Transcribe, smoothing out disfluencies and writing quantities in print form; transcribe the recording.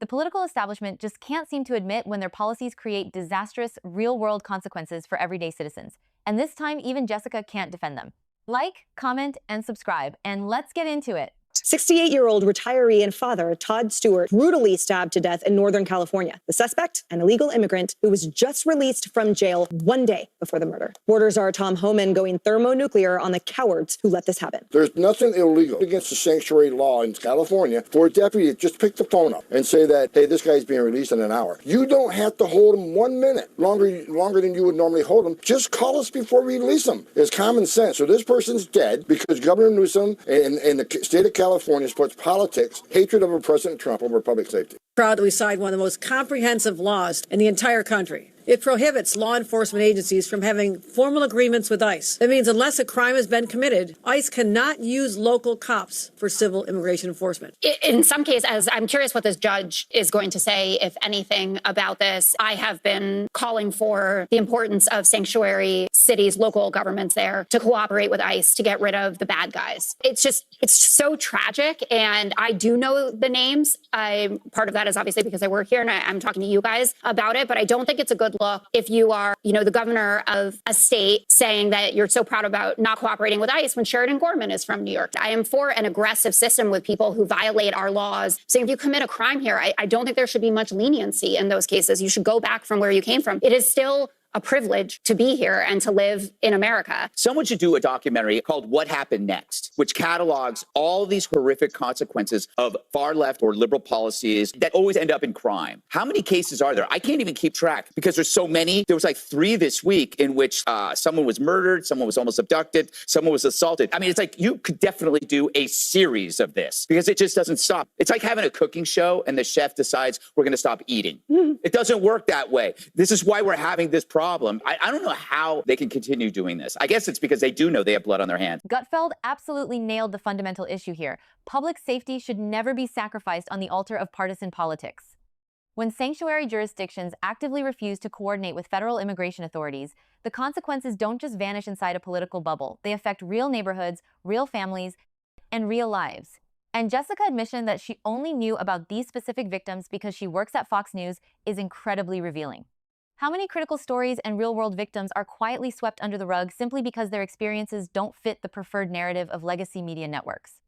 The political establishment just can't seem to admit when their policies create disastrous, real-world consequences for everyday citizens. And this time, even Jessica can't defend them. Like, comment, and subscribe, and let's get into it. 68-year-old retiree and father Todd Stewart brutally stabbed to death in Northern California. The suspect, an illegal immigrant who was just released from jail one day before the murder. Reporters are Tom Homan going thermonuclear on the cowards who let this happen. There's nothing illegal against the sanctuary law in California for a deputy to just pick the phone up and say that, hey, this guy's being released in an hour. You don't have to hold him 1 minute longer than you would normally hold him. Just call us before we release him. It's common sense. So this person's dead because Governor Newsom and the state of California puts politics, hatred of President Trump over public safety. Proud that we signed one of the most comprehensive laws in the entire country. It prohibits law enforcement agencies from having formal agreements with ICE. That means unless a crime has been committed, ICE cannot use local cops for civil immigration enforcement. In some cases, I'm curious what this judge is going to say, if anything, about this. I have been calling for the importance of sanctuary cities, local governments there, to cooperate with ICE to get rid of the bad guys. It's so tragic. And I do know the names. Part of that is obviously because I work here and I'm talking to you guys about it, but I don't think it's a good look if you are, the governor of a state saying that you're so proud about not cooperating with ICE when Sheridan Gorman is from New York. I am for an aggressive system with people who violate our laws. Saying if you commit a crime here, I don't think there should be much leniency in those cases. You should go back from where you came from. It is still a privilege to be here and to live in America. Someone should do a documentary called What Happened Next, which catalogs all these horrific consequences of far left or liberal policies that always end up in crime. How many cases are there? I can't even keep track because there's so many. There was like 3 this week in which someone was murdered, someone was almost abducted, someone was assaulted. I mean, it's like you could definitely do a series of this because it just doesn't stop. It's like having a cooking show and the chef decides we're going to stop eating. It doesn't work that way. This is why we're having this problem. I don't know how they can continue doing this. I guess it's because they do know they have blood on their hands. Gutfeld absolutely nailed the fundamental issue here. Public safety should never be sacrificed on the altar of partisan politics. When sanctuary jurisdictions actively refuse to coordinate with federal immigration authorities, the consequences don't just vanish inside a political bubble. They affect real neighborhoods, real families, and real lives. And Jessica's admission that she only knew about these specific victims because she works at Fox News is incredibly revealing. How many critical stories and real-world victims are quietly swept under the rug simply because their experiences don't fit the preferred narrative of legacy media networks?